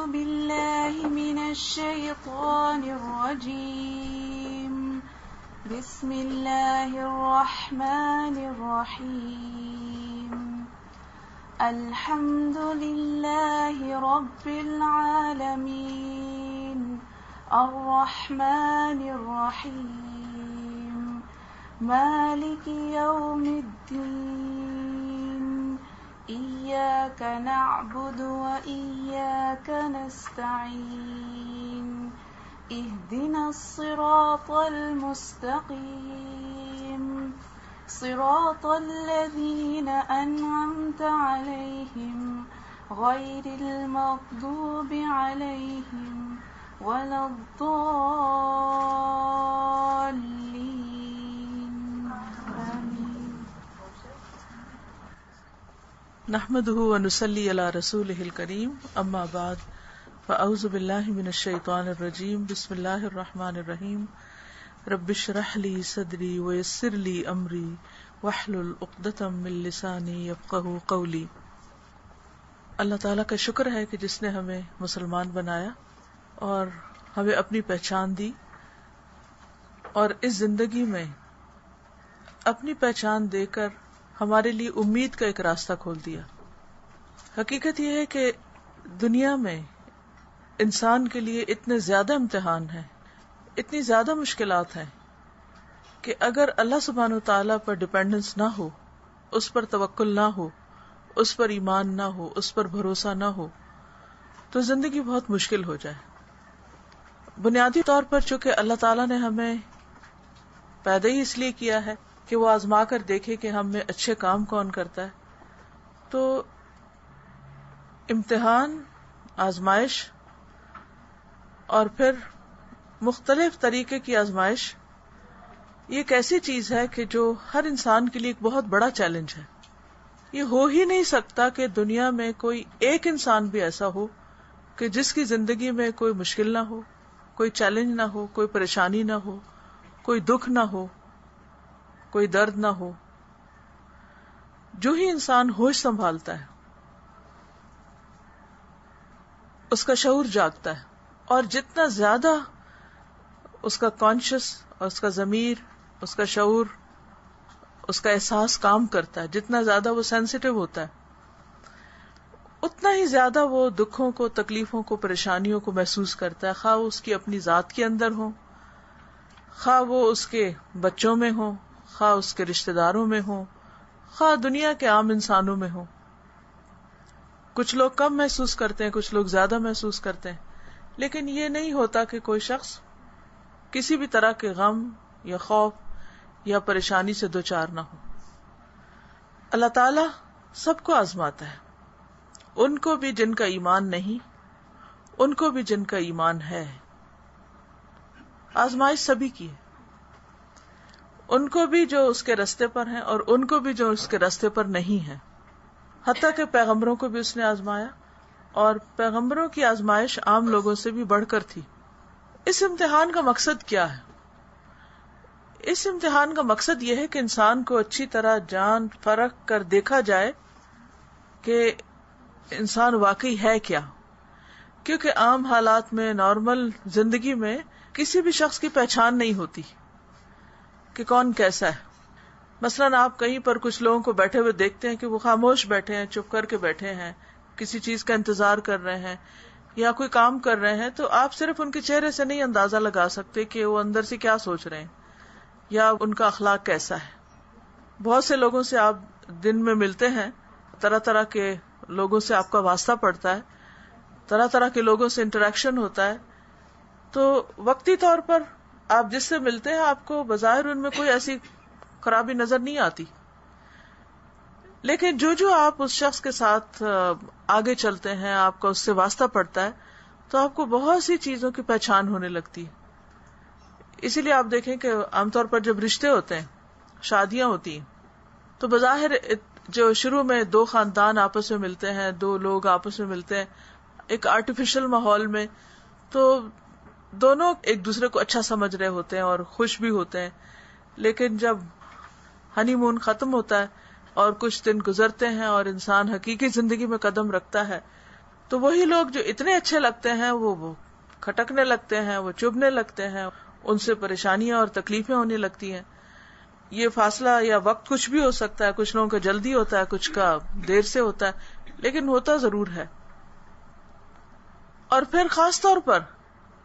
بالله من الشيطان الرجيم. بسم الله الرحمن الرحيم. الحمد لله رب العالمين الرحمن الرحيم مالك يوم الدين إياك نعبد وإياك نستعين اهدنا الصراط المستقيم صراط الذين أنعمت عليهم غير المغضوب عليهم ولا الضالين آمين. نحمده ونصلي على رسوله الكريم اما بعد فاعوذ بالله من الشیطان الرجیم بسم اللہ الرحمن الرحیم رب اشرح لي صدری ويسر لي امری واحلل عقدۃ من لسانی یفقهوا قولی. اللہ تعالیٰ کا شکر ہے کہ جس نے ہمیں مسلمان بنایا اور ہمیں اپنی پہچان دی اور اس زندگی میں اپنی پہچان دے کر ہمارے لیے امید کا ایک راستہ کھول دیا. حقیقت یہ ہے کہ دنیا میں انسان کے لیے اتنے زیادہ امتحان ہیں، اتنی زیادہ مشکلات ہیں کہ اگر اللہ سبحانہ وتعالیٰ پر ڈیپینڈنس نہ ہو، اس پر توکل نہ ہو، اس پر ایمان نہ ہو، اس پر بھروسہ نہ ہو تو زندگی بہت مشکل ہو جائے. بنیادی طور پر چونکہ اللہ تعالیٰ نے ہمیں پیدا ہی اس لیے کیا ہے کہ وہ آزما کر دیکھے کہ ہم میں اچھے کام کون کرتا ہے، تو امتحان، آزمائش اور پھر مختلف طریقے کی آزمائش یہ ایک ایسی چیز ہے کہ جو ہر انسان کے لیے ایک بہت بڑا چیلنج ہے. یہ ہو ہی نہیں سکتا کہ دنیا میں کوئی ایک انسان بھی ایسا ہو کہ جس کی زندگی میں کوئی مشکل نہ ہو، کوئی چیلنج نہ ہو، کوئی پریشانی نہ ہو، کوئی دکھ نہ ہو، کوئی درد نہ ہو. جو ہی انسان ہوش سنبھالتا ہے اس کا شعور جاگتا ہے، اور جتنا زیادہ اس کا کانشس اور اس کا ضمیر، اس کا شعور، اس کا احساس کام کرتا ہے، جتنا زیادہ وہ سینسیٹیو ہوتا ہے اتنا ہی زیادہ وہ دکھوں کو، تکلیفوں کو، پریشانیوں کو محسوس کرتا ہے، خواہ وہ اس کی اپنی ذات کے اندر ہو، خواہ وہ اس کے بچوں میں ہو، خواہ اس کے رشتہ داروں میں ہو، خواہ دنیا کے عام انسانوں میں ہو. کچھ لوگ کم محسوس کرتے ہیں، کچھ لوگ زیادہ محسوس کرتے ہیں، لیکن یہ نہیں ہوتا کہ کوئی شخص کسی بھی طرح کے غم یا خوف یا پریشانی سے دوچار نہ ہو. اللہ تعالیٰ سب کو آزماتا ہے، ان کو بھی جن کا ایمان نہیں، ان کو بھی جن کا ایمان ہے. آزمائش سبھی کی ہے، ان کو بھی جو اس کے راستے پر ہیں اور ان کو بھی جو اس کے راستے پر نہیں ہیں. حتیٰ کہ پیغمبروں کو بھی اس نے آزمایا، اور پیغمبروں کی آزمائش عام لوگوں سے بھی بڑھ کر تھی. اس امتحان کا مقصد کیا ہے؟ اس امتحان کا مقصد یہ ہے کہ انسان کو اچھی طرح جان پرکھ کر دیکھا جائے کہ انسان واقعی ہے کیا. کیونکہ عام حالات میں، نارمل زندگی میں کسی بھی شخص کی پہچان نہیں ہوتی کہ کون کیسا ہے. مثلاً آپ کہیں پر کچھ لوگوں کو بیٹھے ہوئے دیکھتے ہیں کہ وہ خاموش بیٹھے ہیں، چپ کر کے بیٹھے ہیں، کسی چیز کا انتظار کر رہے ہیں یا کوئی کام کر رہے ہیں، تو آپ صرف ان کے چہرے سے نہیں اندازہ لگا سکتے کہ وہ اندر سے کیا سوچ رہے ہیں یا ان کا اخلاق کیسا ہے. بہت سے لوگوں سے آپ دن میں ملتے ہیں، طرح طرح کے لوگوں سے آپ کا واسطہ پڑتا ہے، طرح طرح کے لوگوں سے انٹریکشن ہوتا ہے، تو وقتی طور پر آپ جس سے ملتے ہیں آپ کو بظاہر ان میں کوئی ایسی خرابی نظر نہیں آتی، لیکن جو آپ اس شخص کے ساتھ آگے چلتے ہیں، آپ کا اس سے واسطہ پڑتا ہے، تو آپ کو بہت سی چیزوں کی پہچان ہونے لگتی ہے. اسی لیے آپ دیکھیں کہ عام طور پر جب رشتے ہوتے ہیں، شادیاں ہوتی ہیں، تو بظاہر جو شروع میں دو خاندان آپس میں ملتے ہیں، دو لوگ آپس میں ملتے ہیں ایک آرٹیفیشل ماحول میں، تو دونوں ایک دوسرے کو اچھا سمجھ رہے ہوتے ہیں اور خوش بھی ہوتے ہیں. لیکن جب ہنی مون ختم ہوتا ہے اور کچھ دن گزرتے ہیں اور انسان حقیقی زندگی میں قدم رکھتا ہے، تو وہی لوگ جو اتنے اچھے لگتے ہیں وہ کھٹکنے لگتے ہیں، وہ چبھنے لگتے ہیں، ان سے پریشانیاں اور تکلیفیں ہونے لگتی ہیں. یہ فاصلہ یا وقت کچھ بھی ہو سکتا ہے، کچھ لوگوں کا جلدی ہوتا ہے، کچھ کا دیر سے ہوتا ہے، لیکن ہوتا ضرور ہے. اور پھر خاص طور پر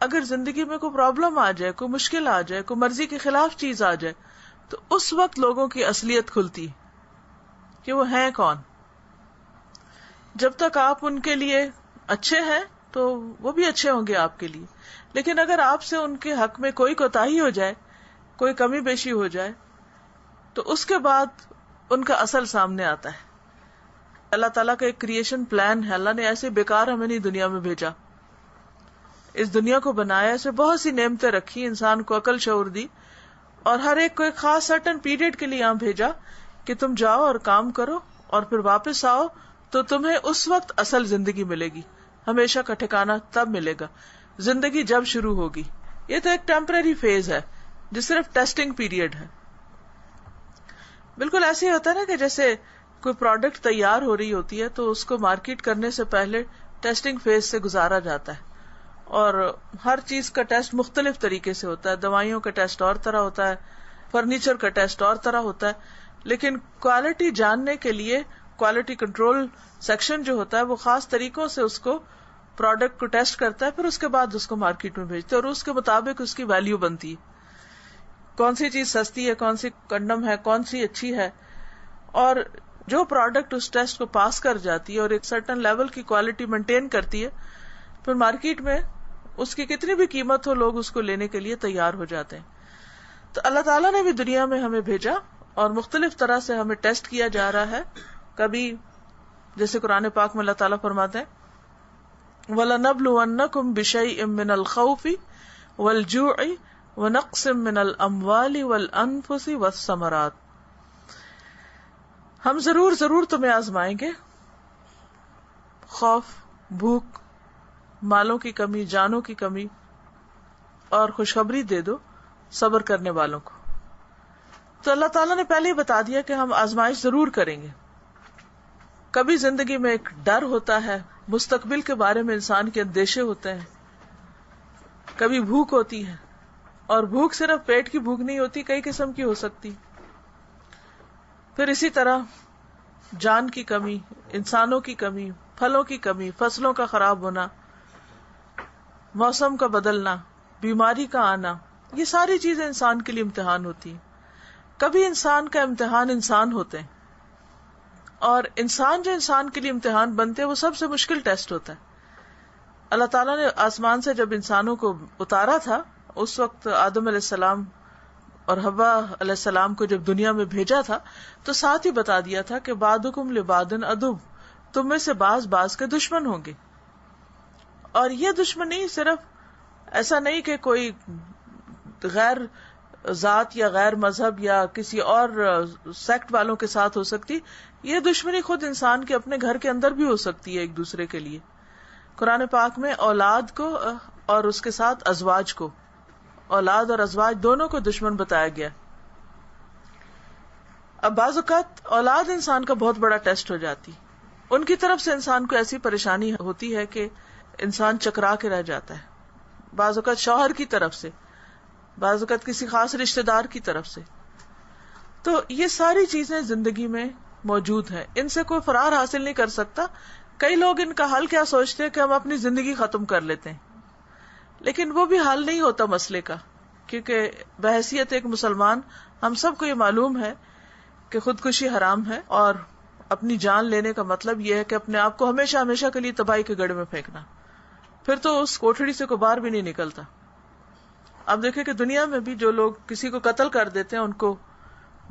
اگر زندگی میں کوئی پرابلم آ جائے، کوئی مشکل آ جائے، کوئی مرضی کے خلاف چیز آ جائے، تو اس وقت لوگوں کی اصلیت کھلتی کہ وہ ہیں کون. جب تک آپ ان کے لیے اچھے ہیں تو وہ بھی اچھے ہوں گے آپ کے لیے، لیکن اگر آپ سے ان کے حق میں کوئی کوتاہی ہو جائے، کوئی کمی بیشی ہو جائے، تو اس کے بعد ان کا اصل سامنے آتا ہے. اللہ تعالیٰ کا ایک کریشن پلان ہے. اللہ نے ایسے بیکار ہمیں نہیں دنیا میں بھیجا، اس دنیا کو بنایا، اسے بہت سی نعمتیں رکھی، انسان کو عقل شعور دی، اور ہر ایک کو ایک خاص سرٹن پیریڈ کے لیے یہاں بھیجا کہ تم جاؤ اور کام کرو اور پھر واپس آؤ تو تمہیں اس وقت اصل زندگی ملے گی. ہمیشہ کا ٹھکانہ تب ملے گا زندگی جب شروع ہوگی. یہ تو ایک ٹیمپرری فیز ہے جو صرف ٹیسٹنگ پیریڈ ہے. بالکل ایسے ہی ہوتا ہے نا کہ جیسے کوئی پروڈکٹ تیار ہو رہی ہوتی ہے تو اس کو مارکیٹ کرنے سے پہلے ٹیسٹنگ فیز سے گزارا جاتا ہے، اور ہر چیز کا ٹیسٹ مختلف طریقے سے ہوتا ہے. دوائیوں کا ٹیسٹ اور طرح ہوتا ہے، فرنیچر کا ٹیسٹ اور طرح ہوتا ہے. لیکن کوالٹی جاننے کے لیے کوالٹی کنٹرول سیکشن جو ہوتا ہے وہ خاص طریقوں سے اس کو پروڈکٹ کو ٹیسٹ کرتا ہے، پھر اس کے بعد اس کو مارکیٹ میں بھیجتے ہیں، اور اس کے مطابق اس کی ویلیو بنتی ہے. کون سی چیز سستی ہے، کون سی کنڈم ہے، کون سی اچھی ہے. اور جو پروڈکٹ اس ٹیسٹ کو پاس کر جاتی ہے اور ایک سرٹن لیول کی کوالٹی مینٹین کرتی ہے، پھر مارکیٹ میں اس کی کتنی بھی قیمت ہو لوگ اس کو لینے کے لیے تیار ہو جاتے ہیں. تو اللہ تعالیٰ نے بھی دنیا میں ہمیں بھیجا اور مختلف طرح سے ہمیں ٹیسٹ کیا جا رہا ہے. کبھی جیسے قرآن پاک میں اللہ تعالیٰ فرماتے ہیں وَلَنَبْلُوَنَّكُمْ بِشَيْءٍ مِّنَ الْخَوْفِ وَالْجُوعِ وَنَقْصٍ مِّنَ الْأَمْوَالِ وَالْأَنفُسِ وَالثَّمَرَاتِ. ہم ضرور تمہیں آزمائیں گے، خوف، بھوک، مالوں کی کمی، جانوں کی کمی، اور خوشخبری دے دو صبر کرنے والوں کو. تو اللہ تعالیٰ نے پہلے ہی بتا دیا کہ ہم آزمائش ضرور کریں گے. کبھی زندگی میں ایک ڈر ہوتا ہے، مستقبل کے بارے میں انسان کے اندیشے ہوتے ہیں. کبھی بھوک ہوتی ہے، اور بھوک صرف پیٹ کی بھوک نہیں ہوتی، کئی قسم کی ہو سکتی. پھر اسی طرح جان کی کمی، انسانوں کی کمی، پھلوں کی کمی، فصلوں کا خراب ہونا، موسم کا بدلنا، بیماری کا آنا، یہ ساری چیزیں انسان کے لیے امتحان ہوتی ہیں. کبھی انسان کا امتحان انسان ہوتے ہیں، اور انسان جو انسان کے لیے امتحان بنتے ہیں وہ سب سے مشکل ٹیسٹ ہوتا ہے. اللہ تعالیٰ نے آسمان سے جب انسانوں کو اتارا تھا، اس وقت آدم علیہ السلام اور حوا علیہ السلام کو جب دنیا میں بھیجا تھا تو ساتھ ہی بتا دیا تھا کہ بعضکم لبعض عدو، تم میں سے بعض کے دشمن ہوں گے. اور یہ دشمنی صرف ایسا نہیں کہ کوئی غیر ذات یا غیر مذہب یا کسی اور سیکٹ والوں کے ساتھ ہو سکتی، یہ دشمنی خود انسان کے اپنے گھر کے اندر بھی ہو سکتی ہے ایک دوسرے کے لیے. قرآن پاک میں اولاد کو اور اس کے ساتھ ازواج کو، اولاد اور ازواج دونوں کو دشمن بتایا گیا. اب بعض اوقات اولاد انسان کا بہت بڑا ٹیسٹ ہو جاتی، ان کی طرف سے انسان کو ایسی پریشانی ہوتی ہے کہ انسان چکرا کے رہ جاتا ہے. بعض اوقات شوہر کی طرف سے، بعض اوقات کسی خاص رشتے دار کی طرف سے. تو یہ ساری چیزیں زندگی میں موجود ہیں، ان سے کوئی فرار حاصل نہیں کر سکتا. کئی لوگ ان کا حل کیا سوچتے ہیں کہ ہم اپنی زندگی ختم کر لیتے ہیں، لیکن وہ بھی حل نہیں ہوتا مسئلے کا، کیونکہ بحیثیت ایک مسلمان ہم سب کو یہ معلوم ہے کہ خودکشی حرام ہے، اور اپنی جان لینے کا مطلب یہ ہے کہ اپنے آپ کو ہمیشہ ہمیشہ کے لیے تباہی کے گڑھے میں پھینکنا. پھر تو اس کوٹھڑی سے کوئی باہر بھی نہیں نکلتا. اب دیکھیں کہ دنیا میں بھی جو لوگ کسی کو قتل کر دیتے ہیں ان کو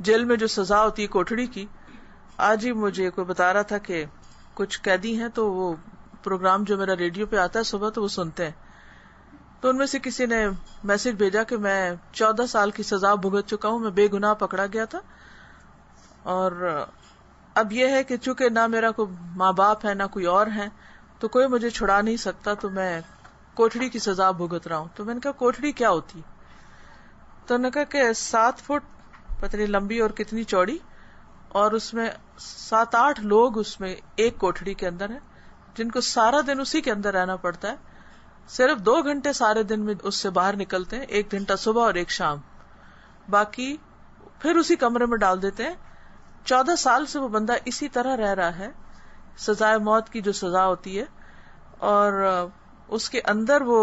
جیل میں جو سزا ہوتی ہے کوٹھڑی کی. آج ہی مجھے کوئی بتا رہا تھا کہ کچھ قیدی ہیں تو وہ پروگرام جو میرا ریڈیو پہ آتا ہے صبح تو وہ سنتے ہیں، تو ان میں سے کسی نے میسج بھیجا کہ میں 14 سال کی سزا بھگت چکا ہوں، میں بے گناہ پکڑا گیا تھا، اور اب یہ ہے کہ چونکہ نہ میرا کوئی ماں باپ ہے نہ کوئی اور ہے تو کوئی مجھے چھڑا نہیں سکتا، تو میں کوٹھڑی کی سزا بھگت رہا ہوں. تو میں نے کہا کوٹھڑی کیا ہوتی؟ تو انہوں نے کہا کہ 7 فٹ پتہ نہیں لمبی اور کتنی چوڑی، اور اس میں 7-8 لوگ اس میں ایک کوٹھڑی کے اندر ہیں، جن کو سارا دن اسی کے اندر رہنا پڑتا ہے، صرف 2 گھنٹے سارے دن میں اس سے باہر نکلتے ہیں، 1 گھنٹہ صبح اور 1 شام، باقی پھر اسی کمرے میں ڈال دیتے ہیں. 14 سال سے وہ بندہ اسی طرح رہ رہا ہے، سزائے موت کی جو سزا ہوتی ہے، اور اس کے اندر وہ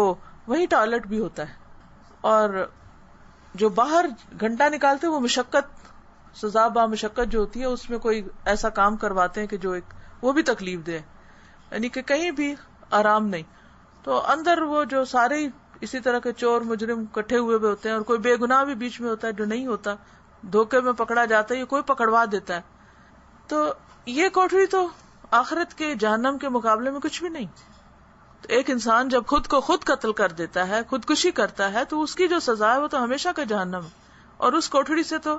وہی ٹوائلٹ بھی ہوتا ہے، اور جو باہر گھنٹہ نکالتے وہ مشقت، سزا با مشقت جو ہوتی ہے، اس میں کوئی ایسا کام کرواتے ہیں کہ جو ایک وہ بھی تکلیف دے، یعنی کہ کہیں بھی آرام نہیں. تو اندر وہ جو سارے اسی طرح کے چور مجرم کٹھے ہوئے بھی ہوتے ہیں، اور کوئی بے گناہ بھی بیچ میں ہوتا ہے جو نہیں ہوتا، دھوکے میں پکڑا جاتا ہے، یہ کوئی پکڑوا دیتا ہے. تو یہ کوٹری تو آخرت کے جہنم کے مقابلے میں کچھ بھی نہیں. تو ایک انسان جب خود کو خود قتل کر دیتا ہے، خودکشی کرتا ہے، تو اس کی جو سزا ہے وہ تو ہمیشہ کا جہنم ہے، اور اس کوٹری سے تو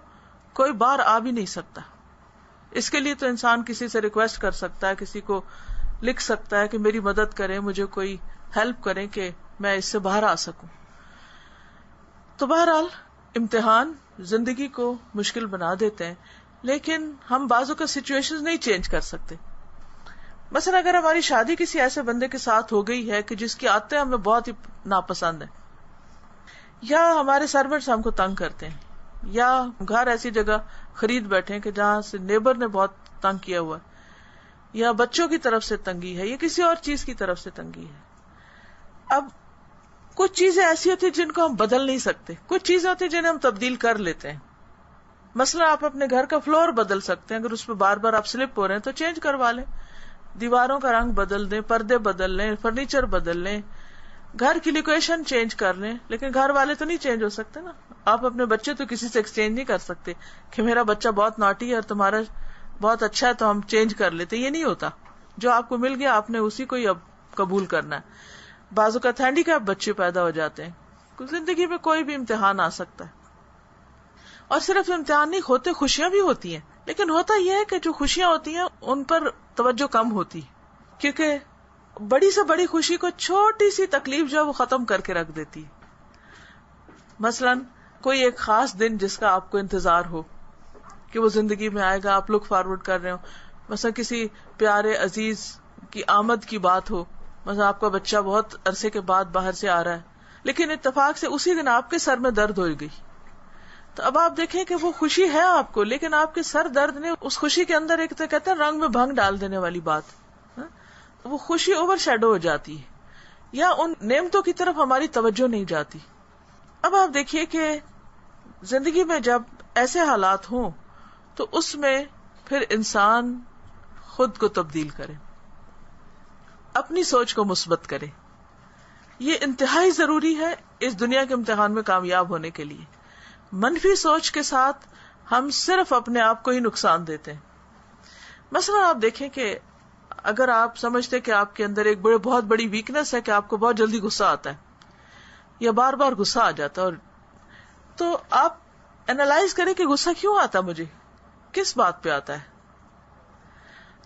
کوئی باہر آ بھی نہیں سکتا. اس کے لیے تو انسان کسی سے ریکویسٹ کر سکتا ہے، کسی کو لکھ سکتا ہے کہ میری مدد کریں، مجھے کوئی ہیلپ کریں کہ میں اس سے باہر آ سکوں. تو بہرحال امتحان زندگی کو مشکل بنا دیتے ہیں، لیکن ہم بعضوں کا سچویشن نہیں چینج کر سکتے. مثلا اگر ہماری شادی کسی ایسے بندے کے ساتھ ہو گئی ہے کہ جس کی عادتیں ہمیں بہت ہی ناپسند ہیں، یا ہمارے سرونٹس ہم کو تنگ کرتے ہیں، یا گھر ایسی جگہ خرید بیٹھے ہیں کہ جہاں سے نیبر نے بہت تنگ کیا ہوا ہے، یا بچوں کی طرف سے تنگی ہے، یا کسی اور چیز کی طرف سے تنگی ہے. اب کچھ چیزیں ایسی ہوتی ہیں جن کو ہم بدل نہیں سکتے، کچھ چیزیں ہوتی ہیں جنہیں ہم تبدیل کر لیتے ہیں. مثلا آپ اپنے گھر کا فلور بدل سکتے ہیں، اگر اس پہ بار بار آپ سلپ ہو رہے ہیں تو چینج کروا لیں، دیواروں کا رنگ بدل دیں، پردے بدل لیں، فرنیچر بدل لیں، گھر کی لوکیشن چینج کر لیں. لیکن گھر والے تو نہیں چینج ہو سکتے نا. آپ اپنے بچے تو کسی سے ایکسچینج نہیں کر سکتے کہ میرا بچہ بہت ناٹی ہے اور تمہارا بہت اچھا ہے تو ہم چینج کر لیتے. یہ نہیں ہوتا. جو آپ کو مل گیا آپ نے اسی کو ہی اب قبول کرنا ہے. بعض اوقات ہینڈیکیپ بچے پیدا ہو جاتے ہیں. زندگی میں کوئی بھی امتحان آ سکتا ہے، اور صرف امتحان نہیں ہوتے، خوشیاں بھی ہوتی ہیں. لیکن ہوتا یہ ہے کہ جو خوشیاں ہوتی ہیں ان پر توجہ کم ہوتی، کیونکہ بڑی سے بڑی خوشی کو چھوٹی سی تکلیف جو ہے وہ ختم کر کے رکھ دیتی. مثلاً کوئی ایک خاص دن جس کا آپ کو انتظار ہو کہ وہ زندگی میں آئے گا، آپ لک فارورڈ کر رہے ہو. مثلا کسی پیارے عزیز کی آمد کی بات ہو، مثلا آپ کا بچہ بہت عرصے کے بعد باہر سے آ رہا ہے، لیکن اتفاق سے اسی دن آپ کے سر میں درد ہو گئی. تو اب آپ دیکھیں کہ وہ خوشی ہے آپ کو، لیکن آپ کے سر درد نے اس خوشی کے اندر ایک تو کہتے ہیں رنگ میں بھنگ ڈال دینے والی بات، وہ خوشی اوور شیڈو ہو جاتی ہے، یا ان نعمتوں کی طرف ہماری توجہ نہیں جاتی. اب آپ دیکھیے کہ زندگی میں جب ایسے حالات ہوں تو اس میں پھر انسان خود کو تبدیل کرے، اپنی سوچ کو مثبت کرے. یہ انتہائی ضروری ہے اس دنیا کے امتحان میں کامیاب ہونے کے لیے. منفی سوچ کے ساتھ ہم صرف اپنے آپ کو ہی نقصان دیتے ہیں. مثلا آپ دیکھیں کہ اگر آپ سمجھتے کہ آپ کے اندر ایک بہت بڑی ویکنس ہے کہ آپ کو بہت جلدی غصہ آتا ہے یا بار بار غصہ آ جاتا ہے، اور تو آپ اینالائز کریں کہ غصہ کیوں آتا مجھے، کس بات پہ آتا ہے.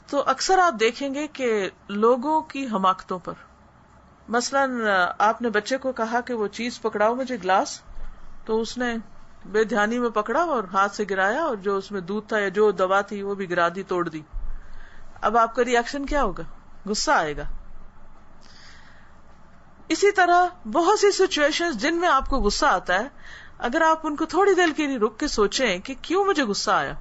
تو اکثر آپ دیکھیں گے کہ لوگوں کی حماقتوں پر. مثلا آپ نے بچے کو کہا کہ وہ چیز پکڑاؤ مجھے گلاس، تو اس نے بے دھیانی میں پکڑا اور ہاتھ سے گرایا، اور جو اس میں دودھ تھا یا جو دوا تھی وہ بھی گرا دی، توڑ دی. اب آپ کا ری ایکشن کیا ہوگا؟ غصہ آئے گا. اسی طرح بہت سی سچویشن جن میں آپ کو غصہ آتا ہے، اگر آپ ان کو تھوڑی دیر کے لیے رک کے سوچیں کہ کیوں مجھے غصہ آیا،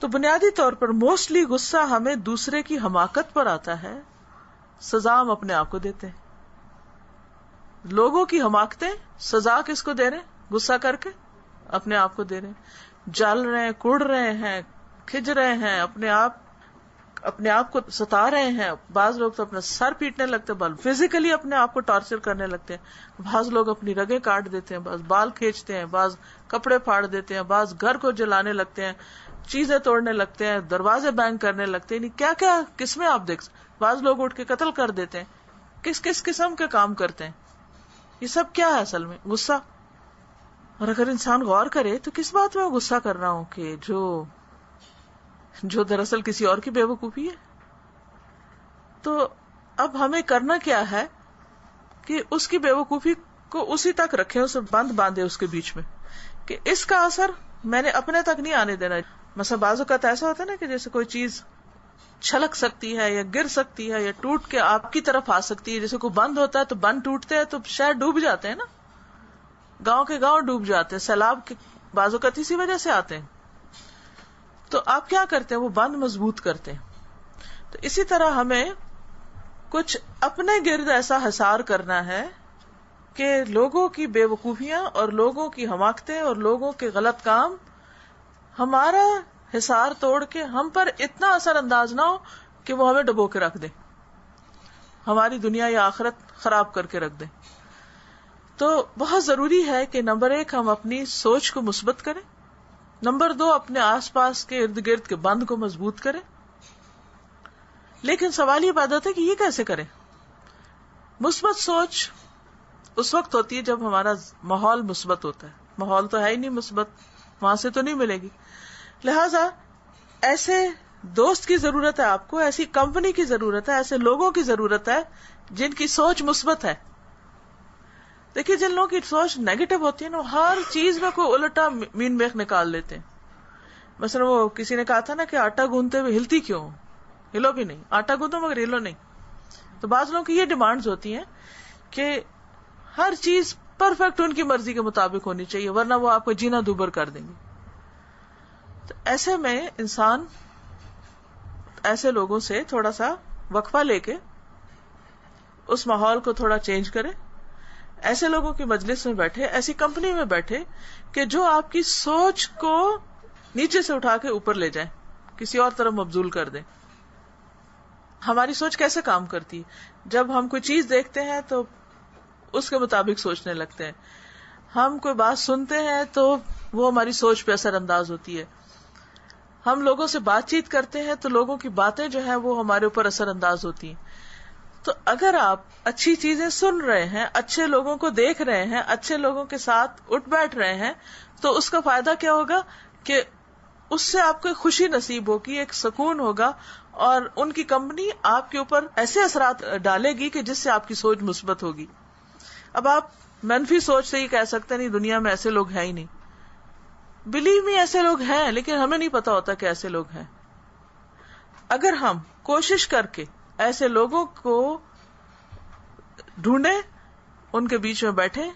تو بنیادی طور پر موسٹلی غصہ ہمیں دوسرے کی حماقت پر آتا ہے، سزا ہم اپنے آپ کو دیتے ہیں. لوگوں کی حماقتیں سزا کس کو دے رہے ہیں؟ غصہ کر کے اپنے آپ کو دے رہے ہیں. جل رہے ہیں، کڑ رہے ہیں، کھج رہے ہیں، اپنے آپ کو ستا رہے ہیں. بعض لوگ تو اپنا سر پیٹنے لگتے ہیں، فزیکلی اپنے آپ کو ٹارچر کرنے لگتے ہیں. بعض لوگ اپنی رگیں کاٹ دیتے ہیں، بعض بال کھینچتے ہیں، بعض کپڑے پھاڑ دیتے ہیں، بعض گھر کو جلانے لگتے ہیں، چیزیں توڑنے لگتے ہیں، دروازے بینگ کرنے لگتے ہیں. کیا کیا قسمیں آپ دیکھ. بعض لوگ اٹھ کے قتل کر دیتے ہیں. کس کس قسم کے کام کرتے ہیں. یہ سب کیا ہے اصل میں؟ غصہ. اور اگر انسان غور کرے تو کس بات میں غصہ کر رہا ہوں کہ جو دراصل کسی اور کی بے وقوفی ہے. تو اب ہمیں کرنا کیا ہے کہ اس کی بے وقوفی کو اسی تک رکھیں، اسے بند باندھے اس کے بیچ میں، کہ اس کا اثر میں نے اپنے تک نہیں آنے دینا. مثلا بعض اوقات ایسا ہوتا ہے نا کہ جیسے کوئی چیز چھلک سکتی ہے یا گر سکتی ہے یا ٹوٹ کے آپ کی طرف آ سکتی ہے. جیسے کوئی بند ہوتا ہے تو بند ٹوٹتے ہیں تو شہر ڈوب جاتے ہیں نا, گاؤں کے گاؤں ڈوب جاتے ہیں, سیلاب کے بعض اوقات اسی وجہ سے آتے ہیں. تو آپ کیا کرتے ہیں, وہ بند مضبوط کرتے ہیں. تو اسی طرح ہمیں کچھ اپنے گرد ایسا حصار کرنا ہے کہ لوگوں کی بے وقوفیاں اور لوگوں کی حماقتیں اور لوگوں کے غلط کام ہمارا حصار توڑ کے ہم پر اتنا اثر انداز نہ ہو کہ وہ ہمیں ڈبو کے رکھ دے, ہماری دنیا یا آخرت خراب کر کے رکھ دے. تو بہت ضروری ہے کہ نمبر 1 ہم اپنی سوچ کو مثبت کریں, نمبر 2 اپنے آس پاس کے ارد گرد کے بند کو مضبوط کریں. لیکن سوال یہ پیدا ہوتا ہے کہ یہ کیسے کریں؟ مثبت سوچ اس وقت ہوتی ہے جب ہمارا ماحول مثبت ہوتا ہے. ماحول تو ہے ہی نہیں مثبت, وہاں سے تو نہیں ملے گی. لہذا ایسے دوست کی ضرورت ہے آپ کو, ایسی کمپنی کی ضرورت ہے, ایسے لوگوں کی ضرورت ہے جن کی سوچ مثبت ہے. دیکھیے جن لوگوں کی سوچ نیگیٹو ہوتی ہے نا, ہر چیز میں کوئی الٹا مین میخ نکال لیتے ہیں. مثلا وہ کسی نے کہا تھا نا کہ آٹا گوندتے ہوئے ہلتی کیوں, ہلو بھی نہیں, آٹا گوندو مگر ہلو نہیں. تو بعض لوگوں کی یہ ڈیمانڈز ہوتی ہیں کہ ہر چیز پرفیکٹ ان کی مرضی کے مطابق ہونی چاہیے, ورنہ وہ آپ کو جینا دوبر کر دیں گے. تو ایسے میں انسان ایسے لوگوں سے تھوڑا سا وقفہ لے کے اس ماحول کو تھوڑا چینج کرے, ایسے لوگوں کی مجلس میں بیٹھے, ایسی کمپنی میں بیٹھے کہ جو آپ کی سوچ کو نیچے سے اٹھا کے اوپر لے جائیں, کسی اور طرف مبذول کر دیں. ہماری سوچ کیسے کام کرتی ہے؟ جب ہم کوئی چیز دیکھتے ہیں تو اس کے مطابق سوچنے لگتے ہیں. ہم کوئی بات سنتے ہیں تو وہ ہماری سوچ پہ اثر انداز ہوتی ہے. ہم لوگوں سے بات چیت کرتے ہیں تو لوگوں کی باتیں جو ہیں وہ ہمارے اوپر اثر انداز ہوتی ہیں. تو اگر آپ اچھی چیزیں سن رہے ہیں, اچھے لوگوں کو دیکھ رہے ہیں, اچھے لوگوں کے ساتھ اٹھ بیٹھ رہے ہیں, تو اس کا فائدہ کیا ہوگا کہ اس سے آپ کو خوشی نصیب ہوگی, ایک سکون ہوگا, اور ان کی کمپنی آپ کے اوپر ایسے اثرات ڈالے گی کہ جس سے آپ کی سوچ مثبت ہوگی. اب آپ منفی سوچ سے ہی کہہ سکتے نہیں دنیا میں ایسے لوگ ہیں ہی نہیں. بلیو می ایسے لوگ ہیں, لیکن ہمیں نہیں پتا ہوتا کہ ایسے لوگ ہیں. اگر ہم کوشش کر کے ایسے لوگوں کو ڈھونڈیں, ان کے بیچ میں بیٹھیں,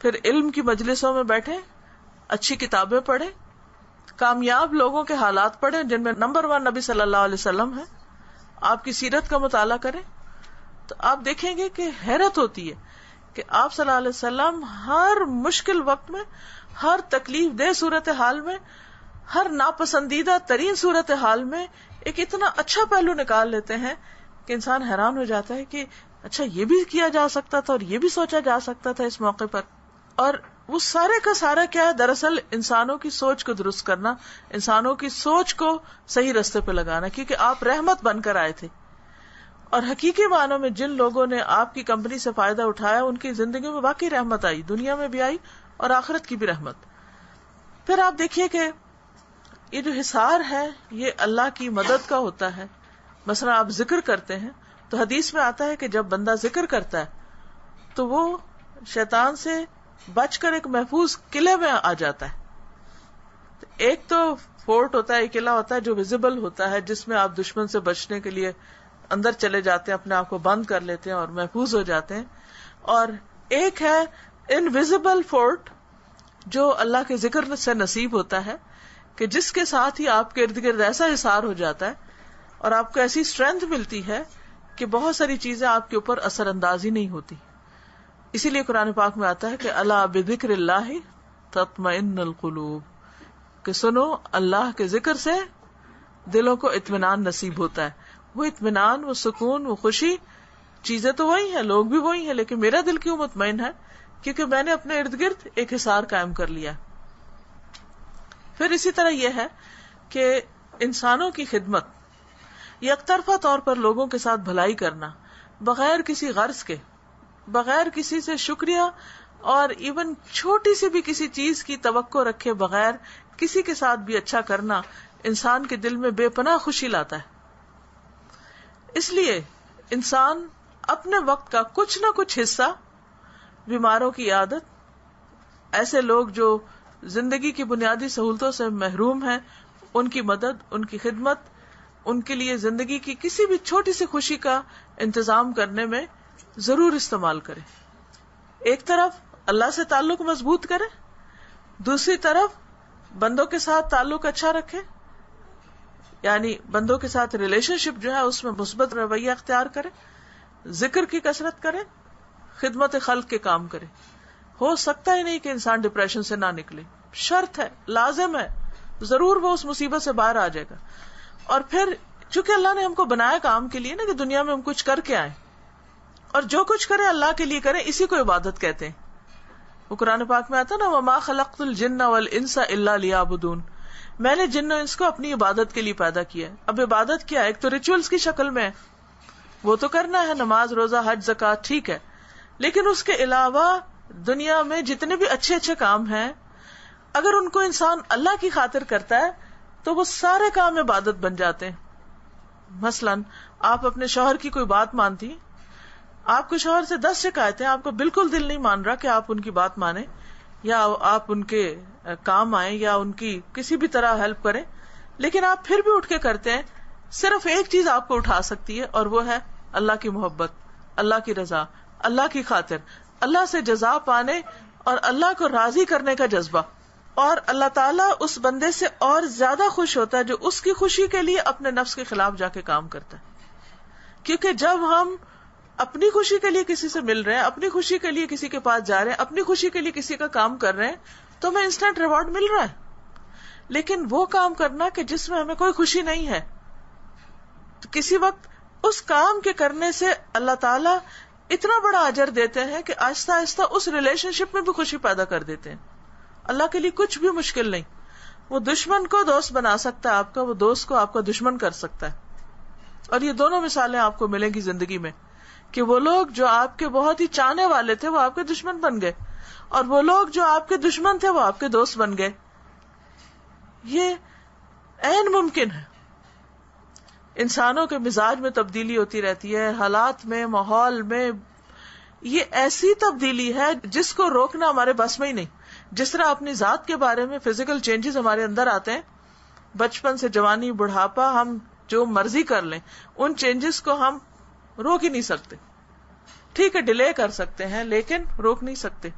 پھر علم کی مجلسوں میں بیٹھیں, اچھی کتابیں پڑھیں, کامیاب لوگوں کے حالات پڑھیں جن میں نمبر 1 نبی صلی اللہ علیہ وسلم ہے, آپ کی سیرت کا مطالعہ کریں, تو آپ دیکھیں گے کہ حیرت ہوتی ہے کہ آپ صلی اللہ علیہ وسلم ہر مشکل وقت میں, ہر تکلیف دہ صورتحال میں, ہر ناپسندیدہ ترین صورتحال میں ایک اتنا اچھا پہلو نکال لیتے ہیں کہ انسان حیران ہو جاتا ہے کہ اچھا یہ بھی کیا جا سکتا تھا اور یہ بھی سوچا جا سکتا تھا اس موقع پر. اور وہ سارے کا سارا کیا ہے, دراصل انسانوں کی سوچ کو درست کرنا, انسانوں کی سوچ کو صحیح راستے پہ لگانا, کیونکہ آپ رحمت بن کر آئے تھے. اور حقیقی معنوں میں جن لوگوں نے آپ کی کمپنی سے فائدہ اٹھایا ان کی زندگی میں واقعی رحمت آئی, دنیا میں بھی آئی اور آخرت کی بھی رحمت. پھر آپ دیکھیے کہ یہ جو حصار ہے یہ اللہ کی مدد کا ہوتا ہے. مثلا آپ ذکر کرتے ہیں تو حدیث میں آتا ہے کہ جب بندہ ذکر کرتا ہے تو وہ شیطان سے بچ کر ایک محفوظ قلعے میں آ جاتا ہے. ایک تو فورٹ ہوتا ہے, ایک قلعہ ہوتا ہے جو ویزیبل ہوتا ہے, جس میں آپ دشمن سے بچنے کے لیے اندر چلے جاتے ہیں, اپنے آپ کو بند کر لیتے ہیں اور محفوظ ہو جاتے ہیں. اور ایک ہے انویزیبل فورٹ جو اللہ کے ذکر سے نصیب ہوتا ہے, کہ جس کے ساتھ ہی آپ کے ارد گرد ایسا حصار ہو جاتا ہے اور آپ کو ایسی اسٹرینتھ ملتی ہے کہ بہت ساری چیزیں آپ کے اوپر اثر انداز ہی نہیں ہوتی. اسی لیے قرآن پاک میں آتا ہے کہ الا بذکر اللہ تطمئن القلوب, کہ سنو اللہ کے ذکر سے دلوں کو اطمینان نصیب ہوتا ہے. وہ اطمینان, وہ سکون, وہ خوشی, چیزیں تو وہی ہیں, لوگ بھی وہی ہیں, لیکن میرا دل کیوں مطمئن ہے؟ کیونکہ میں نے اپنے ارد گرد ایک حصار قائم کر لیا. پھر اسی طرح یہ ہے کہ انسانوں کی خدمت, یک طرفہ طور پر لوگوں کے ساتھ بھلائی کرنا, بغیر کسی غرض کے, بغیر کسی سے شکریہ اور ایون چھوٹی سی بھی کسی چیز کی توقع رکھے بغیر کسی کے ساتھ بھی اچھا کرنا انسان کے دل میں بے پناہ خوشی لاتا ہے. اس لیے انسان اپنے وقت کا کچھ نہ کچھ حصہ بیماروں کی عیادت, ایسے لوگ جو زندگی کی بنیادی سہولتوں سے محروم ہیں ان کی مدد, ان کی خدمت, ان کے لیے زندگی کی کسی بھی چھوٹی سی خوشی کا انتظام کرنے میں ضرور استعمال کریں. ایک طرف اللہ سے تعلق مضبوط کریں، دوسری طرف بندوں کے ساتھ تعلق اچھا رکھیں، یعنی بندوں کے ساتھ ریلیشن شپ جو ہے اس میں مثبت رویہ اختیار کریں، ذکر کی کثرت کریں، خدمت خلق کے کام کریں. ہو سکتا ہی نہیں کہ انسان ڈپریشن سے نہ نکلے، شرط ہے، لازم ہے، ضرور وہ اس مصیبت سے باہر آ جائے گا. اور پھر چونکہ اللہ نے ہم کو بنایا کام کے لیے نا، کہ دنیا میں ہم کچھ کر کے آئیں، اور جو کچھ کریں اللہ کے لیے کریں، اسی کو عبادت کہتے ہیں. وہ قرآن پاک میں آتا نا، وما خلقت الجن والانس الا لیعبدون، میں نے جن و انس کو اپنی عبادت کے لیے پیدا کیا ہے. اب عبادت کیا ہے؟ ایک تو ریچولز کی شکل میں ہے، وہ تو کرنا ہے، نماز روزہ حج زکوٰۃ، ٹھیک ہے، لیکن اس کے علاوہ دنیا میں جتنے بھی اچھے اچھے کام ہیں، اگر ان کو انسان اللہ کی خاطر کرتا ہے تو وہ سارے کام عبادت بن جاتے ہیں. مثلاً آپ اپنے شوہر کی کوئی بات مانتی، آپ کو شوہر سے 10 شکایتیں، آپ کو بالکل دل نہیں مان رہا کہ آپ ان کی بات مانیں یا آپ ان کے کام آئیں یا ان کی کسی بھی طرح ہیلپ کریں، لیکن آپ پھر بھی اٹھ کے کرتے ہیں. صرف ایک چیز آپ کو اٹھا سکتی ہے، اور وہ ہے اللہ کی محبت، اللہ کی رضا، اللہ کی خاطر، اللہ سے جزا پانے اور اللہ کو راضی کرنے کا جذبہ. اور اللہ تعالیٰ اس بندے سے اور زیادہ خوش ہوتا ہے جو اس کی خوشی کے لیے اپنے نفس کے خلاف جا کے کام کرتا ہے. کیونکہ جب ہم اپنی خوشی کے لیے کسی سے مل رہے ہیں، اپنی خوشی کے لیے کسی کے پاس جا رہے ہیں، اپنی خوشی کے لیے کسی کا کام کر رہے ہیں، تو ہمیں انسٹنٹ ریوارڈ مل رہا ہے. لیکن وہ کام کرنا کہ جس میں ہمیں کوئی خوشی نہیں ہے، تو کسی وقت اس کام کے کرنے سے اللہ تعالیٰ اتنا بڑا اجر دیتے ہیں کہ آہستہ آہستہ اس ریلیشن شپ میں بھی خوشی پیدا کر دیتے ہیں. اللہ کے لیے کچھ بھی مشکل نہیں. وہ دشمن کو دوست بنا سکتا ہے آپ کا، وہ دوست کو آپ کا دشمن کر سکتا ہے. اور یہ دونوں مثالیں آپ کو ملیں گی زندگی میں، کہ وہ لوگ جو آپ کے بہت ہی چاہنے والے تھے وہ آپ کے دشمن بن گئے، اور وہ لوگ جو آپ کے دشمن تھے وہ آپ کے دوست بن گئے. یہ عین ممکن ہے. انسانوں کے مزاج میں تبدیلی ہوتی رہتی ہے، حالات میں، ماحول میں. یہ ایسی تبدیلی ہے جس کو روکنا ہمارے بس میں ہی نہیں. جس طرح اپنی ذات کے بارے میں فزیکل چینجز ہمارے اندر آتے ہیں، بچپن سے جوانی بڑھاپا، ہم جو مرضی کر لیں، ان چینجز کو ہم روک ہی نہیں سکتے. ٹھیک ہے ڈیلے کر سکتے ہیں لیکن روک نہیں سکتے.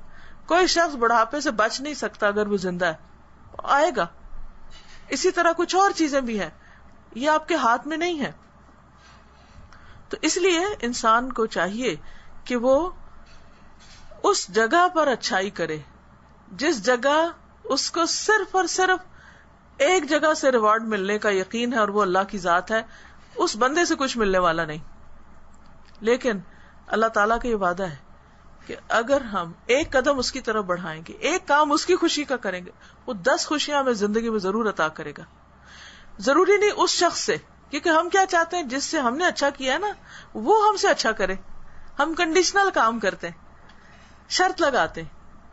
کوئی شخص بڑھاپے سے بچ نہیں سکتا اگر وہ زندہ ہے، آئے گا. اسی طرح کچھ اور چیزیں بھی ہیں، یہ آپ کے ہاتھ میں نہیں ہے. تو اس لیے انسان کو چاہیے کہ وہ اس جگہ پر اچھائی کرے جس جگہ اس کو صرف اور صرف ایک جگہ سے ریوارڈ ملنے کا یقین ہے، اور وہ اللہ کی ذات ہے. اس بندے سے کچھ ملنے والا نہیں. لیکن اللہ تعالیٰ کا یہ وعدہ ہے کہ اگر ہم ایک قدم اس کی طرف بڑھائیں گے، ایک کام اس کی خوشی کا کریں گے، وہ 10 خوشیاں ہمیں زندگی میں ضرور عطا کرے گا. ضروری نہیں اس شخص سے، کیونکہ ہم کیا چاہتے ہیں، جس سے ہم نے اچھا کیا ہے نا وہ ہم سے اچھا کرے. ہم کنڈیشنل کام کرتے ہیں، شرط لگاتے ہیں.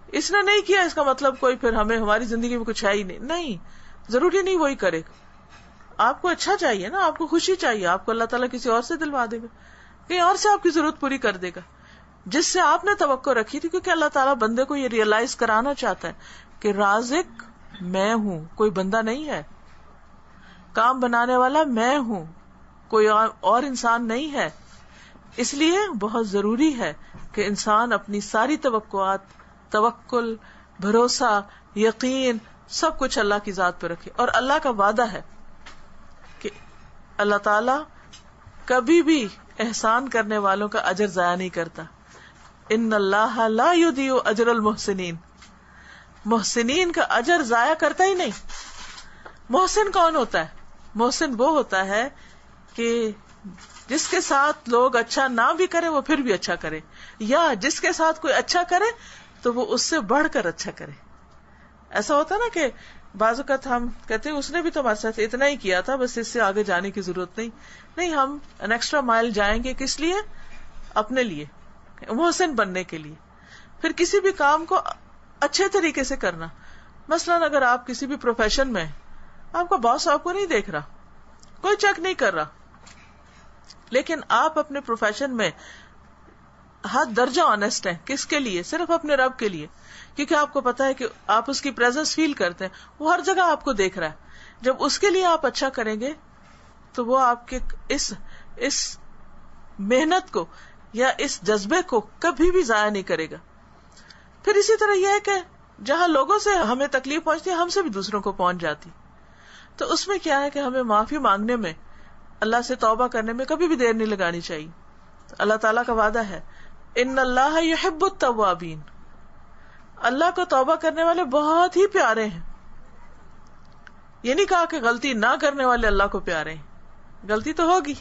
اس نے نہیں کیا اس کا مطلب کوئی پھر ہمیں ہماری زندگی میں کچھ ہے ہی نہیں. نہیں، ضروری نہیں وہی کرے. آپ کو اچھا چاہیے نا، آپ کو خوشی چاہیے، آپ کو اللہ تعالیٰ کسی اور سے دلوا دے گا، کہیں اور سے آپ کی ضرورت پوری کر دے گا جس سے آپ نے توقع رکھی تھی. کیونکہ اللہ تعالیٰ بندے کو یہ ریئلائز کرانا چاہتا ہے کہ رازق میں ہوں، کوئی بندہ نہیں ہے. کام بنانے والا میں ہوں، کوئی اور انسان نہیں ہے. اس لیے بہت ضروری ہے کہ انسان اپنی ساری توقعات، توکل، بھروسہ، یقین، سب کچھ اللہ کی ذات پہ رکھے. اور اللہ کا وعدہ ہے کہ اللہ تعالیٰ کبھی بھی احسان کرنے والوں کا اجر ضائع نہیں کرتا. ان اللہ لا یضیع اجر المحسنین. محسنین کا اجر ضائع کرتا ہی نہیں. محسن کون ہوتا ہے؟ محسن وہ ہوتا ہے کہ جس کے ساتھ لوگ اچھا نہ بھی کرے وہ پھر بھی اچھا کرے، یا جس کے ساتھ کوئی اچھا کرے تو وہ اس سے بڑھ کر اچھا کرے. ایسا ہوتا نا کہ بعض اوقات ہم کہتے ہیں اس نے بھی تو ہمارے ساتھ اتنا ہی کیا تھا، بس اس سے آگے جانے کی ضرورت نہیں. نہیں، ہم این ایکسٹرا مائل جائیں گے. کس لیے؟ اپنے لیے، محسن بننے کے لیے. پھر کسی بھی کام کو اچھے طریقے سے کرنا. مثلاً اگر آپ کسی بھی پروفیشن میں، آپ کا باس آپ کو نہیں دیکھ رہا، کوئی چیک نہیں کر رہا، لیکن آپ اپنے پروفیشن میں حد درجہ آنےسٹ ہیں. کس کے لیے؟ صرف اپنے رب کے لیے. کیونکہ آپ کو پتا ہے کہ آپ اس کی پریزنس فیل کرتے ہیں، وہ ہر جگہ آپ کو دیکھ رہا ہے. جب اس کے لیے آپ اچھا کریں گے تو وہ آپ کے اس محنت کو یا اس جذبے کو کبھی بھی ضائع نہیں کرے گا. پھر اسی طرح یہ ہے کہ جہاں لوگوں سے ہمیں تکلیف پہنچتی ہے ہم سے بھی دوسروں کو پہنچ جاتی. تو اس میں کیا ہے کہ ہمیں معافی مانگنے میں، اللہ سے توبہ کرنے میں کبھی بھی دیر نہیں لگانی چاہیے. اللہ تعالیٰ کا وعدہ ہے ان اللہ یحب التوابین، اللہ کو توبہ کرنے والے بہت ہی پیارے ہیں. یہ نہیں کہا کہ غلطی نہ کرنے والے اللہ کو پیارے ہیں. غلطی تو ہوگی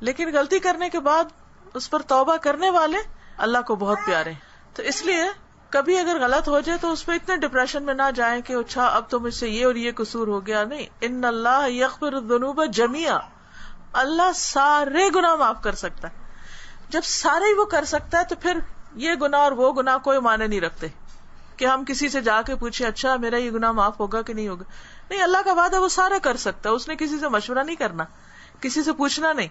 لیکن غلطی کرنے کے بعد اس پر توبہ کرنے والے اللہ کو بہت پیارے ہیں. تو اس لیے کبھی اگر غلط ہو جائے تو اس پہ اتنے ڈپریشن میں نہ جائیں کہ اچھا اب تو مجھ سے یہ اور یہ قصور ہو گیا. نہیں، ان اللہ یغفر الذنوب جميعا، اللہ سارے گناہ معاف کر سکتا ہے. جب سارے ہی وہ کر سکتا ہے تو پھر یہ گناہ اور وہ گناہ کوئی معنی نہیں رکھتے کہ ہم کسی سے جا کے پوچھیں اچھا میرا یہ گناہ معاف ہوگا کہ نہیں ہوگا. نہیں، اللہ کا وعدہ وہ سارا کر سکتا ہے. اس نے کسی سے مشورہ نہیں کرنا، کسی سے پوچھنا نہیں.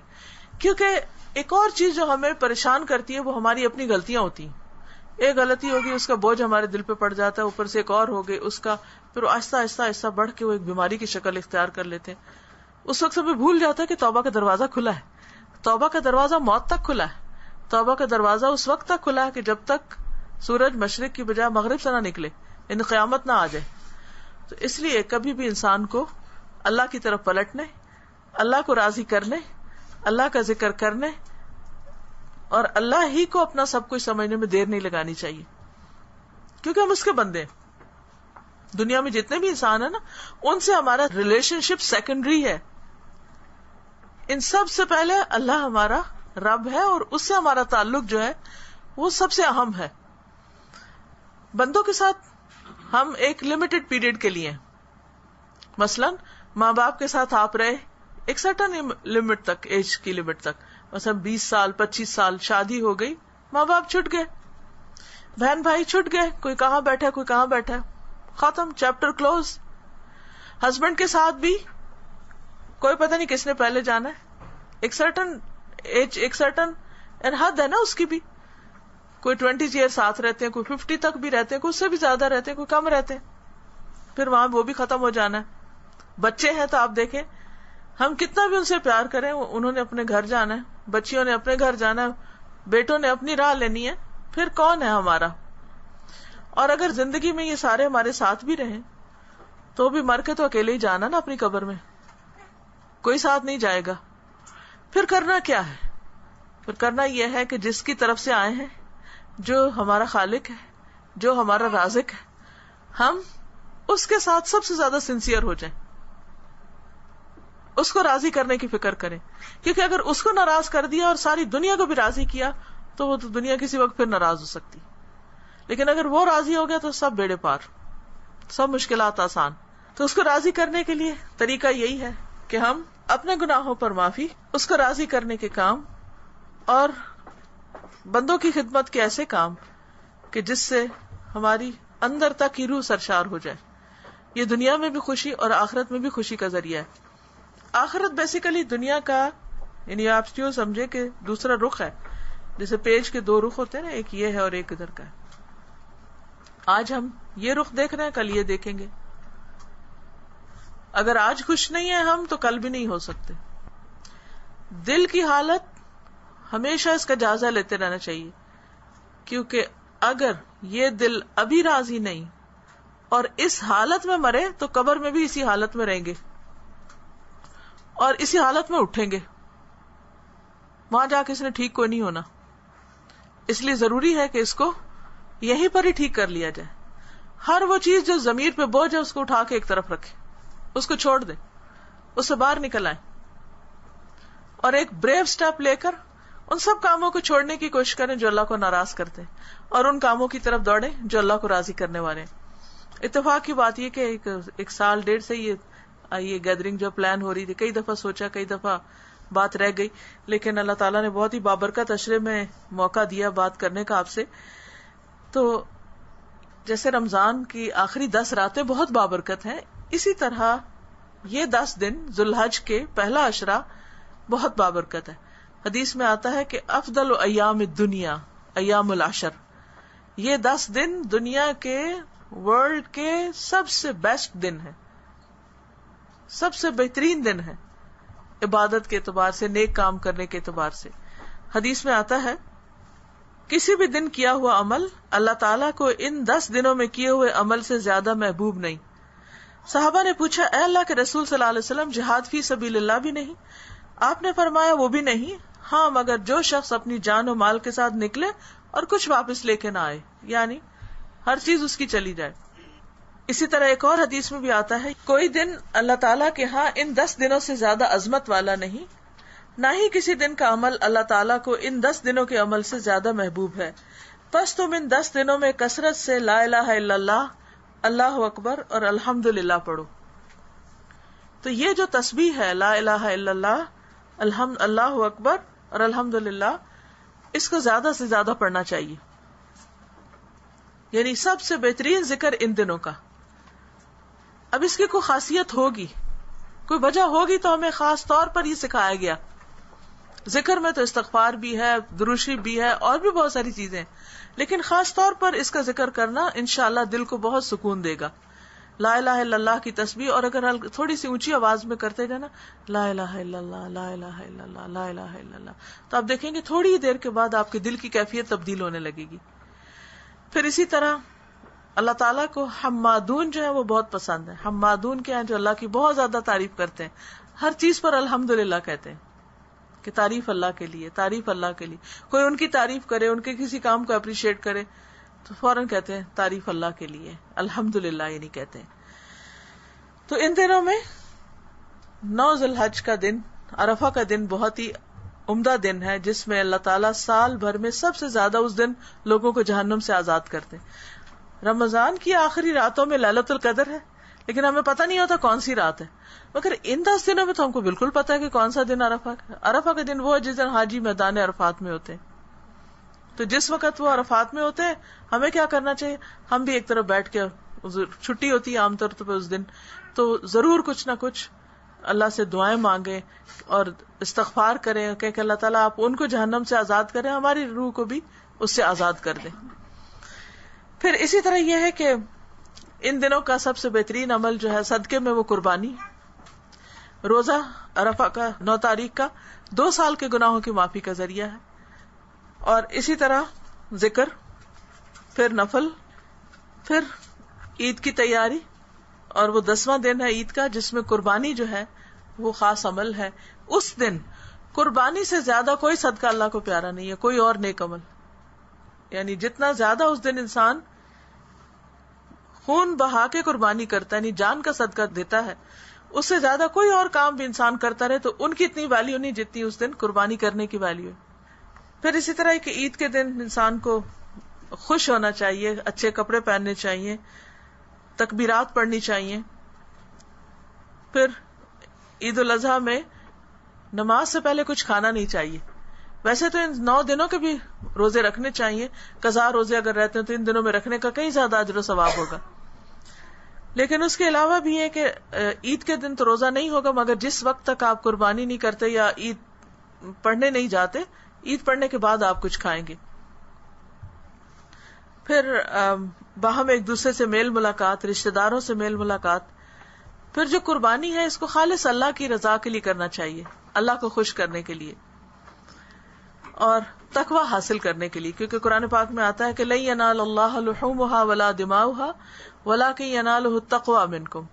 کیونکہ ایک اور چیز جو ہمیں پریشان کرتی ہے وہ ہماری اپنی غلطیاں ہوتی ہیں. ایک غلطی ہوگی، اس کا بوجھ ہمارے دل پہ پڑ جاتا ہے، اوپر سے ایک اور ہو گئی اس کا، پھر آہستہ آہستہ آہستہ بڑھ کے وہ ایک بیماری کی شکل اختیار کر لیتے ہیں. اس وقت ہمیں بھول جاتا ہے کہ توبہ کا دروازہ کھلا ہے. توبہ کا دروازہ موت تک کھلا ہے. توبہ کا دروازہ اس وقت تک کھلا ہے کہ جب تک سورج مشرق کی بجائے مغرب سے نہ نکلے، یعنی قیامت نہ آ جائے. تو اس لیے کبھی بھی انسان کو اللہ کی طرف پلٹنے، اللہ کو راضی کرنے، اللہ کا ذکر کرنے اور اللہ ہی کو اپنا سب کچھ سمجھنے میں دیر نہیں لگانی چاہیے. کیونکہ ہم اس کے بندے ہیں. دنیا میں جتنے بھی انسان ہیں نا، ان سے ہمارا ریلیشن شپ سیکنڈری ہے. ان سب سے پہلے اللہ ہمارا رب ہے اور اس سے ہمارا تعلق جو ہے وہ سب سے اہم ہے. بندوں کے ساتھ ہم ایک لمیٹڈ پیریڈ کے لیے، مثلاً ماں باپ کے ساتھ آپ رہے ایک سرٹن لمٹ تک، ایج کی لمٹ تک، مثلا 20 سال 25 سال، شادی ہو گئی، ماں باپ چھٹ گئے، بہن بھائی چھٹ گئے، کوئی کہاں بیٹھا کوئی کہاں بیٹھا، ختم، چیپٹر کلوز. ہسبینڈ کے ساتھ بھی کوئی پتہ نہیں کس نے پہلے جانا ہے. ایک سرٹن ایج، ایک سرٹن حد ہے نا اس کی بھی. کوئی 20 ایئر ساتھ رہتے ہیں، کوئی 50 تک بھی رہتے ہیں، کوئی اس سے بھی زیادہ رہتے ہیں، کوئی کم رہتے ہیں، پھر وہاں وہ بھی ختم ہو جانا ہے. بچے ہیں تو آپ دیکھیں ہم کتنا بھی ان سے پیار کریں، انہوں نے اپنے گھر جانا ہے، بچیوں نے اپنے گھر جانا ہے، بیٹوں نے اپنی راہ لینی ہے، پھر کون ہے ہمارا؟ اور اگر زندگی میں یہ سارے ہمارے ساتھ بھی رہیں تو بھی مر کے تو اکیلے ہی جانا نا اپنی قبر میں، کوئی ساتھ نہیں جائے گا. پھر کرنا کیا ہے؟ پھر کرنا یہ ہے کہ جس کی طرف سے آئے ہیں، جو ہمارا خالق ہے، جو ہمارا رازق ہے، ہم اس کے ساتھ سب سے زیادہ سنسیئر ہو جائیں، اس کو راضی کرنے کی فکر کریں. کیونکہ اگر اس کو ناراض کر دیا اور ساری دنیا کو بھی راضی کیا تو وہ تو دنیا کسی وقت پھر ناراض ہو سکتی. لیکن اگر وہ راضی ہو گیا تو سب بیڑے پار، سب مشکلات آسان. تو اس کو راضی کرنے کے لیے طریقہ یہی ہے کہ ہم اپنے گناہوں پر معافی، اس کو راضی کرنے کے کام اور بندوں کی خدمت کے ایسے کام کہ جس سے ہماری اندر تک کی روح سرشار ہو جائے. یہ دنیا میں بھی خوشی اور آخرت میں بھی خوشی کا ذریعہ ہے. آخرت بیسیکلی دنیا کا، یعنی آپ یوں سمجھے کہ دوسرا رخ ہے. جیسے پیج کے 2 رخ ہوتے ہیں نا، ایک یہ ہے اور ایک ادھر کا ہے. آج ہم یہ رخ دیکھ رہے ہیں، کل یہ دیکھیں گے. اگر آج خوش نہیں ہیں ہم تو کل بھی نہیں ہو سکتے. دل کی حالت ہمیشہ اس کا جائزہ لیتے رہنا چاہیے، کیونکہ اگر یہ دل ابھی راضی نہیں اور اس حالت میں مرے تو قبر میں بھی اسی حالت میں رہیں گے اور اسی حالت میں اٹھیں گے. وہاں جا کے اس نے ٹھیک کوئی نہیں ہونا. اس لیے ضروری ہے کہ اس کو یہیں پر ہی ٹھیک کر لیا جائے. ہر وہ چیز جو ضمیر پہ بوجھ ہے اس کو اٹھا کے ایک طرف رکھے، اس کو چھوڑ دیں، اس سے باہر نکل آئیں اور ایک بریو سٹیپ لے کر ان سب کاموں کو چھوڑنے کی کوشش کریں جو اللہ کو ناراض کرتے ہیں، اور ان کاموں کی طرف دوڑیں جو اللہ کو راضی کرنے والے ہیں. اتفاق کی بات یہ کہ ایک سال 1.5 سے یہ گیدرنگ جو پلان ہو رہی تھی، کئی دفعہ سوچا، کئی دفعہ بات رہ گئی، لیکن اللہ تعالیٰ نے بہت ہی بابرکت عشرے میں موقع دیا بات کرنے کا آپ سے. تو جیسے رمضان کی آخری 10 راتیں بہت بابرکت ہیں، اسی طرح یہ 10 دن ذوالحج کے پہلا عشرہ بہت بابرکت ہے. حدیث میں آتا ہے کہ افضل ایام الدنیا ایام العشر. یہ 10 دن دنیا کے، ورلڈ کے سب سے بیسٹ دن ہے، سب سے بہترین دن ہے. عبادت کے اعتبار سے، نیک کام کرنے کے اعتبار سے. حدیث میں آتا ہے کسی بھی دن کیا ہوا عمل اللہ تعالیٰ کو ان 10 دنوں میں کیے ہوئے عمل سے زیادہ محبوب نہیں. صحابہ نے پوچھا اے اللہ کے رسول صلی اللہ علیہ وسلم، جہاد فی سبیل اللہ بھی نہیں؟ آپ نے فرمایا وہ بھی نہیں، ہاں مگر جو شخص اپنی جان و مال کے ساتھ نکلے اور کچھ واپس لے کے نہ آئے، یعنی ہر چیز اس کی چلی جائے. اسی طرح ایک اور حدیث میں بھی آتا ہے کوئی دن اللہ تعالیٰ کے ہاں ان 10 دنوں سے زیادہ عظمت والا نہیں، نہ ہی کسی دن کا عمل اللہ تعالیٰ کو ان 10 دنوں کے عمل سے زیادہ محبوب ہے. پس تم ان 10 دنوں میں کثرت سے لا الہ الا اللہ، اللہ اکبر اور الحمدللہ پڑھو. تو یہ جو تسبیح ہے لا الہ الا اللہ، اللہ اکبر اور الحمدللہ، اس کو زیادہ سے زیادہ پڑھنا چاہیے. یعنی سب سے بہترین ذکر ان دنوں کا. اب اس کی کوئی خاصیت ہوگی، کوئی وجہ ہوگی تو ہمیں خاص طور پر یہ سکھایا گیا. ذکر میں تو استغفار بھی ہے، درود شریف بھی ہے، اور بھی بہت ساری چیزیں، لیکن خاص طور پر اس کا ذکر کرنا انشاءاللہ دل کو بہت سکون دے گا. لا الہ الا اللہ کی تسبیح، اور اگر تھوڑی سی اونچی آواز میں کرتے جانا لا الہ الا اللہ لا الہ الا اللہ لا الہ الا اللہ، تو آپ دیکھیں گے تھوڑی دیر کے بعد آپ کے دل کی کیفیت تبدیل ہونے لگے گی. پھر اسی طرح اللہ تعالیٰ کو حمادون جو ہے وہ بہت پسند ہے. حمادون کیا ہیں؟ جو اللہ کی بہت زیادہ تعریف کرتے ہیں، ہر چیز پر الحمدللہ کہتے ہیں کہ تعریف اللہ کے لیے، تعریف اللہ کے لیے. کوئی ان کی تعریف کرے، ان کے کسی کام کو اپریشیٹ کرے تو فوراً کہتے ہیں تعریف اللہ کے لیے، الحمدللہ یہ نہیں کہتے ہیں. تو ان دنوں میں 9 ذی الحج کا دن، عرفہ کا دن بہت ہی عمدہ دن ہے، جس میں اللہ تعالیٰ سال بھر میں سب سے زیادہ اس دن لوگوں کو جہنم سے آزاد کرتے ہیں. رمضان کی آخری راتوں میں لیلۃ القدر ہے، لیکن ہمیں پتہ نہیں ہوتا کون سی رات ہے. مگر ان 10 دنوں میں تو ہم کو بالکل پتا ہے کہ کون سا دن عرفہ کا. عرفہ کا دن وہ ہے جس دن حاجی میدان عرفات میں ہوتے ہیں. تو جس وقت وہ عرفات میں ہوتے ہیں ہمیں کیا کرنا چاہیے؟ ہم بھی ایک طرف بیٹھ کے، چھٹی ہوتی ہے عام طور پر اس دن، تو ضرور کچھ نہ کچھ اللہ سے دعائیں مانگیں اور استغفار کریں کہ اللہ تعالیٰ آپ ان کو جہنم سے آزاد کریں، ہماری روح کو بھی اس سے آزاد کر دیں. پھر اسی طرح یہ ہے کہ ان دنوں کا سب سے بہترین عمل جو ہے صدقے میں وہ قربانی. روزہ عرفہ کا 9 تاریخ کا 2 سال کے گناہوں کی معافی کا ذریعہ ہے. اور اسی طرح ذکر، پھر نفل، پھر عید کی تیاری، اور وہ 10واں دن ہے عید کا جس میں قربانی جو ہے وہ خاص عمل ہے. اس دن قربانی سے زیادہ کوئی صدقہ اللہ کو پیارا نہیں ہے، کوئی اور نیک عمل. یعنی جتنا زیادہ اس دن انسان خون بہا کے قربانی کرتا ہے، یعنی جان کا صدقہ دیتا ہے، اس سے زیادہ کوئی اور کام بھی انسان کرتا رہے تو ان کی اتنی ویلیو نہیں جتنی اس دن قربانی کرنے کی ویلیو ہے. پھر اسی طرح کہ عید کے دن انسان کو خوش ہونا چاہیے، اچھے کپڑے پہننے چاہیے، تکبیرات پڑھنی چاہیے. پھر عید الاضحیٰ میں نماز سے پہلے کچھ کھانا نہیں چاہیے. ویسے تو ان 9 دنوں کے بھی روزے رکھنے چاہیے، قضا روزے اگر رہتے ہیں تو ان دنوں میں رکھنے کا کہیں زیادہ اجر و ثواب ہوگا. لیکن اس کے علاوہ بھی ہے کہ عید کے دن تو روزہ نہیں ہوگا، مگر جس وقت تک آپ قربانی نہیں کرتے یا عید پڑھنے نہیں جاتے، عید پڑھنے کے بعد آپ کچھ کھائیں گے. پھر باہم ایک دوسرے سے میل ملاقات، رشتہ داروں سے میل ملاقات. پھر جو قربانی ہے اس کو خالص اللہ کی رضا کے لیے کرنا چاہیے، اللہ کو خوش کرنے کے لیے اور تقوی حاصل کرنے کے لیے، کیونکہ قرآن پاک میں آتا ہے کہ لن ینال اللہ لحومها ولا دماؤها ولکن ینالہ التقوی منکم.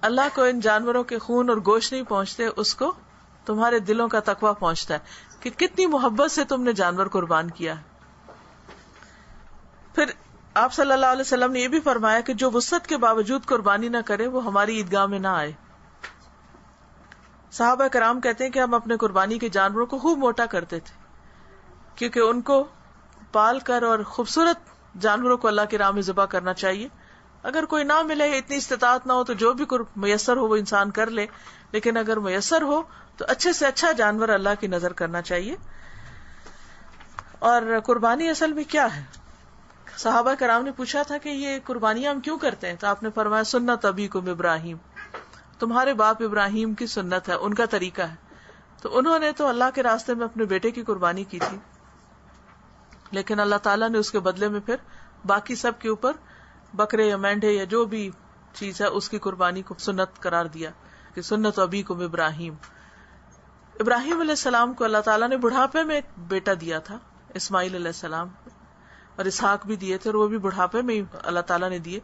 اللہ کو ان جانوروں کے خون اور گوشت نہیں پہنچتے، اس کو تمہارے دلوں کا تقوی پہنچتا ہے کہ کتنی محبت سے تم نے جانور قربان کیا. پھر آپ صلی اللہ علیہ وسلم نے یہ بھی فرمایا کہ جو وسعت کے باوجود قربانی نہ کرے وہ ہماری عیدگاہ میں نہ آئے. صحابہ کرام کہتے ہیں کہ ہم اپنے قربانی کے جانوروں کو خوب موٹا کرتے تھے، کیونکہ ان کو پال کر اور خوبصورت جانوروں کو اللہ کی راہ میں ذبح کرنا چاہیے. اگر کوئی نہ ملے، اتنی استطاعت نہ ہو، تو جو بھی میسر ہو وہ انسان کر لے، لیکن اگر میسر ہو تو اچھے سے اچھا جانور اللہ کی نظر کرنا چاہیے. اور قربانی اصل میں کیا ہے؟ صحابہ کرام نے پوچھا تھا کہ یہ قربانیاں ہم کیوں کرتے ہیں؟ تو آپ نے فرمایا سنت ابیکم ابراہیم، تمہارے باپ ابراہیم کی سنت ہے، ان کا طریقہ ہے. تو انہوں نے تو اللہ کے راستے میں اپنے بیٹے کی قربانی کی تھی، لیکن اللہ تعالیٰ نے اس کے بدلے میں پھر باقی سب کے اوپر بکرے یا مینڈے یا جو بھی چیز ہے اس کی قربانی کو سنت قرار دیا کہ سنت ابیکم ابراہیم. ابراہیم علیہ السلام کو اللہ تعالیٰ نے بڑھاپے میں ایک بیٹا دیا تھا، اسماعیل علیہ السلام، اور اسحاق بھی دیے تھے، اور وہ بھی بڑھاپے میں ہی اللہ تعالیٰ نے دیے.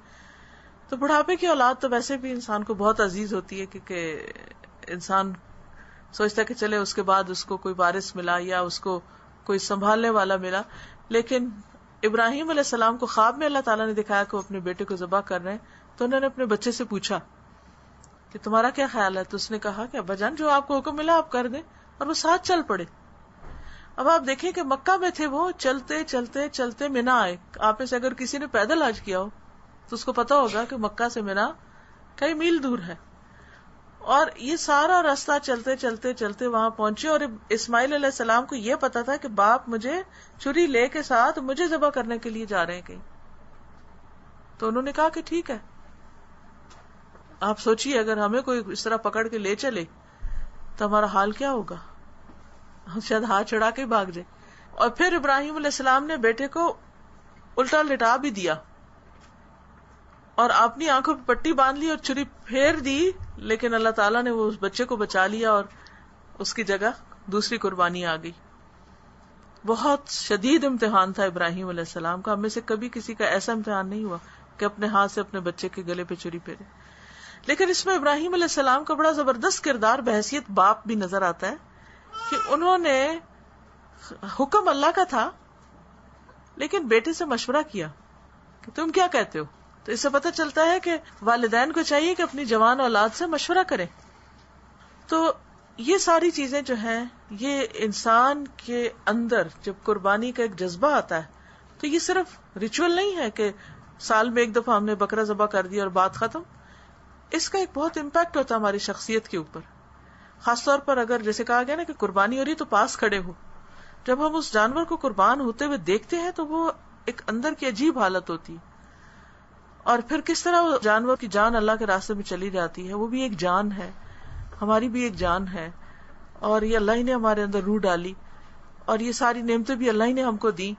تو بڑھاپے کی اولاد تو ویسے بھی انسان کو بہت عزیز ہوتی ہے، کیونکہ انسان سوچتا ہے کہ چلے اس کے بعد اس کو کوئی وارث ملا یا اس کو کوئی سنبھالنے والا ملا. لیکن ابراہیم علیہ السلام کو خواب میں اللہ تعالیٰ نے دکھایا کہ وہ اپنے بیٹے کو ذبح کر رہے ہیں، تو انہوں نے اپنے بچے سے پوچھا کہ تمہارا کیا خیال ہے؟ تو اس نے کہا کہ ابا جان جو آپ کو حکم ملا آپ کر دیں، اور وہ ساتھ چل پڑے. اب آپ دیکھیں کہ مکہ میں تھے، وہ چلتے چلتے چلتے مینا آئے. آپ میں سے اگر کسی نے پیدل حج کیا ہو تو اس کو پتا ہوگا کہ مکہ سے مینا کئی میل دور ہے، اور یہ سارا راستہ چلتے چلتے چلتے وہاں پہنچے. اور اسماعیل علیہ السلام کو یہ پتا تھا کہ باپ مجھے چھری لے کے ساتھ مجھے ذبح کرنے کے لیے جا رہے ہیں کہیں. تو انہوں نے کہا کہ ٹھیک ہے. آپ سوچیے اگر ہمیں کوئی اس طرح پکڑ کے لے چلے تو ہمارا حال کیا ہوگا، ہم شاید ہاتھ چڑھا کے بھاگ جائے. اور پھر ابراہیم علیہ السلام نے بیٹے کو الٹا لٹا بھی دیا اور اپنی آنکھوں پہ پٹی باندھ لی اور چھری پھیر دی، لیکن اللہ تعالیٰ نے وہ اس بچے کو بچا لیا اور اس کی جگہ دوسری قربانی آ گئی. بہت شدید امتحان تھا ابراہیم علیہ السلام کا. ہم میں سے کبھی کسی کا ایسا امتحان نہیں ہوا کہ اپنے ہاتھ سے اپنے بچے کے گلے پہ چھری پھیرے. لیکن اس میں ابراہیم علیہ السلام کا بڑا زبردست کردار بحیثیت باپ بھی نظر آتا ہے کہ انہوں نے حکم اللہ کا تھا لیکن بیٹے سے مشورہ کیا کہ تم کیا کہتے ہو. تو اس سے پتہ چلتا ہے کہ والدین کو چاہیے کہ اپنی جوان اولاد سے مشورہ کریں. تو یہ ساری چیزیں جو ہیں یہ انسان کے اندر جب قربانی کا ایک جذبہ آتا ہے تو یہ صرف ریچول نہیں ہے کہ سال میں ایک دفعہ ہم نے بکرا ذبح کر دیا اور بات ختم. اس کا ایک بہت امپیکٹ ہوتا ہے ہماری شخصیت کے اوپر، خاص طور پر اگر جیسے کہا گیا نا کہ قربانی ہو رہی تو پاس کھڑے ہو. جب ہم اس جانور کو قربان ہوتے ہوئے دیکھتے ہیں تو وہ ایک اندر کی عجیب حالت ہوتی ہے. اور پھر کس طرح وہ جانور کی جان اللہ کے راستے میں چلی جاتی ہے. وہ بھی ایک جان ہے، ہماری بھی ایک جان ہے، اور یہ اللہ ہی نے ہمارے اندر روح ڈالی، اور یہ ساری نعمتیں بھی اللہ ہی نے ہم کو دی.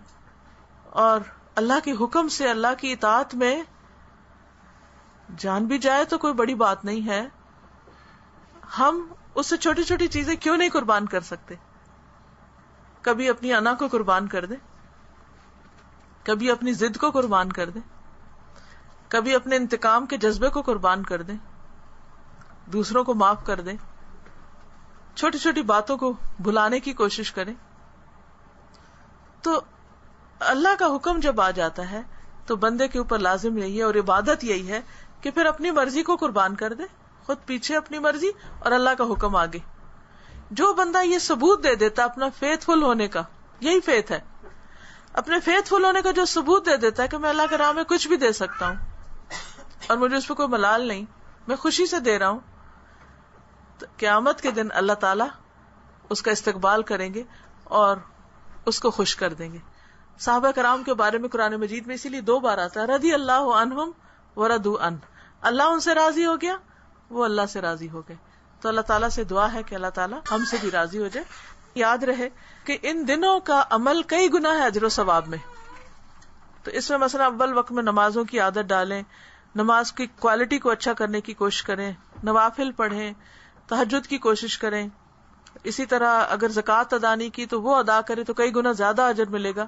اور اللہ کے حکم سے اللہ کی اطاعت میں جان بھی جائے تو کوئی بڑی بات نہیں ہے. ہم اس سے چھوٹی چھوٹی چیزیں کیوں نہیں قربان کر سکتے؟ کبھی اپنی انا کو قربان کر دیں، کبھی اپنی ضد کو قربان کر دیں، کبھی اپنے انتقام کے جذبے کو قربان کر دیں، دوسروں کو معاف کر دیں، چھوٹی چھوٹی باتوں کو بھلانے کی کوشش کریں. تو اللہ کا حکم جب آ جاتا ہے تو بندے کے اوپر لازم یہی ہے اور عبادت یہی ہے کہ پھر اپنی مرضی کو قربان کر دے، خود پیچھے اپنی مرضی اور اللہ کا حکم آگے. جو بندہ یہ ثبوت دے دیتا اپنا فیتھ فل ہونے کا، یہی فیتھ ہے، اپنے فیتھ فل ہونے کا جو ثبوت دے دیتا ہے کہ میں اللہ کے راہ میں کچھ بھی دے سکتا ہوں اور مجھے اس پہ کوئی ملال نہیں، میں خوشی سے دے رہا ہوں، تو قیامت کے دن اللہ تعالیٰ اس کا استقبال کریں گے اور اس کو خوش کر دیں گے. صحابہ کرام کے بارے میں قرآن مجید میں اسی لیے 2 بار آتا ہے رضی اللہ عنہم ورضوا عنہ. اللہ ان سے راضی ہو گیا، وہ اللہ سے راضی ہو گئے. تو اللہ تعالیٰ سے دعا ہے کہ اللہ تعالیٰ ہم سے بھی راضی ہو جائے. یاد رہے کہ ان دنوں کا عمل کئی گنا ہے اجر و ثواب میں. تو اس میں مثلا اول وقت میں نمازوں کی عادت ڈالیں، نماز کی کوالٹی کو اچھا کرنے کی کوشش کریں، نوافل پڑھیں، تہجد کی کوشش کریں. اسی طرح اگر زکوٰۃ ادا نہیں کی تو وہ ادا کرے تو کئی گنا زیادہ اجر ملے گا.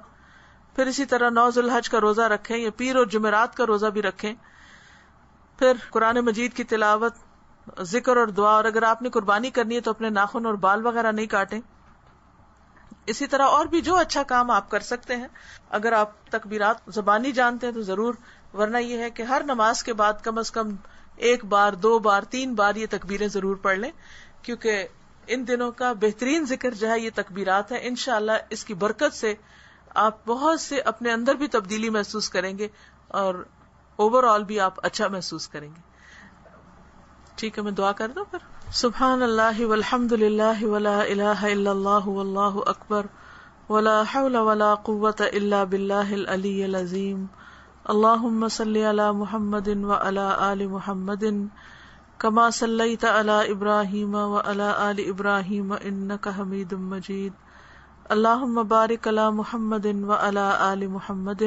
پھر اسی طرح 9 ذی الحج کا روزہ رکھیں یا پیر اور جمعرات کا روزہ بھی رکھیں. پھر قرآن مجید کی تلاوت، ذکر اور دعا، اور اگر آپ نے قربانی کرنی ہے تو اپنے ناخن اور بال وغیرہ نہیں کاٹیں. اسی طرح اور بھی جو اچھا کام آپ کر سکتے ہیں. اگر آپ تکبیرات زبانی جانتے ہیں تو ضرور، ورنہ یہ ہے کہ ہر نماز کے بعد کم از کم 1 بار 2 بار 3 بار یہ تکبیریں ضرور پڑھ لیں، کیونکہ ان دنوں کا بہترین ذکر جو ہے یہ تکبیرات ہے. انشاءاللہ اس کی برکت سے آپ بہت سے اپنے اندر بھی تبدیلی محسوس کریں گے اور اوور آل بھی آپ اچھا محسوس کریں گے. ٹھیک ہے، میں دعا کر دوں پھر. سبحان اللہ والحمد للہ ولا الہ الا اللہ واللہ اکبر ولا حول ولا قوة الا باللہ العلی العظیم. اللہم صلی علی محمد وعلی آل محمد کما صلیت علی ابراہیم وعلی آل ابراہیم انک حمید مجید. اللہم بارک علی محمد وعلی آل محمد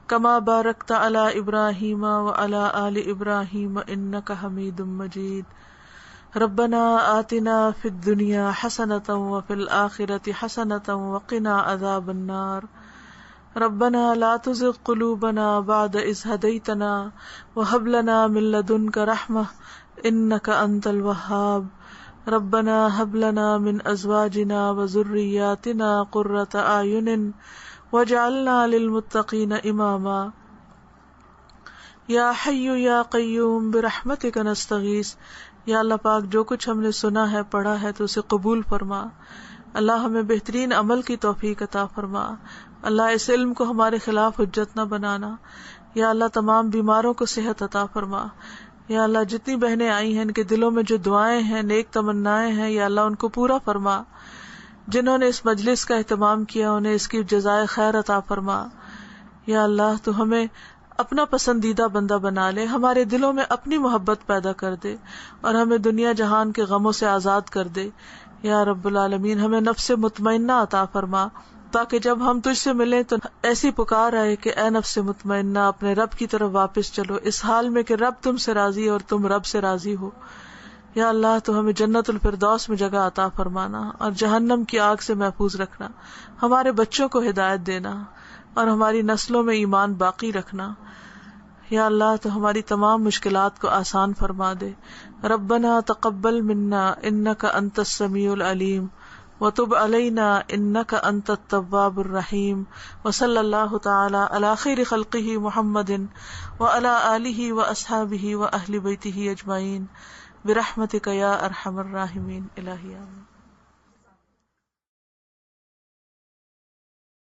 کما بارکت علی ابراہیم وعلی آل ابراہیم انک حمید مجید. ربنا آتنا فی الدنیا حسنۃ وفی الآخرۃ حسنۃ وقنا عذاب النار ربنا لا تزغ قلوبنا بعد إذ هديتنا وهب لنا من لدنك رحمة إنك أنت الوهاب ربنا هب لنا من أزواجنا وذرياتنا قرة أعين واجعلنا للمتقين إماما یا حی یا قیوم برحمتک نستغیث. یا اللہ پاک جو کچھ ہم نے سنا ہے پڑھا ہے تو اسے قبول فرما. اللہ ہمیں بہترین عمل کی توفیق عطا فرما. اللہ اس علم کو ہمارے خلاف حجت نہ بنانا. یا اللہ تمام بیماروں کو صحت عطا فرما. یا اللہ جتنی بہنیں آئی ہیں ان کے دلوں میں جو دعائیں ہیں نیک تمنائیں ہیں یا اللہ ان کو پورا فرما. جنہوں نے اس مجلس کا اہتمام کیا انہیں اس کی جزائے خیر عطا فرما. یا اللہ تو ہمیں اپنا پسندیدہ بندہ بنا لے, ہمارے دلوں میں اپنی محبت پیدا کر دے اور ہمیں دنیا جہان کے غموں سے آزاد کر دے. یا رب العالمین ہمیں نفس مطمئنہ عطا فرما تاکہ جب ہم تجھ سے ملیں تو ایسی پکار آئے کہ اے نفس مطمئنہ اپنے رب کی طرف واپس چلو, اس حال میں کہ رب تم سے راضی اور تم رب سے راضی ہو. یا اللہ تو ہمیں جنت الفردوس میں جگہ عطا فرمانا اور جہنم کی آگ سے محفوظ رکھنا. ہمارے بچوں کو ہدایت دینا اور ہماری نسلوں میں ایمان باقی رکھنا. یا اللہ تو ہماری تمام مشکلات کو آسان فرما دے. ربنا تقبل منا انک انت السمیع العلیم وتب علینا انک انت التواب الرحیم. وصلی اللہ تعالی علی خیر خلقہ محمد وعلی آلہ واصحابہ واہل بیتہ اجمعین برحمتک یا ارحم الراحمین. الہی آمین.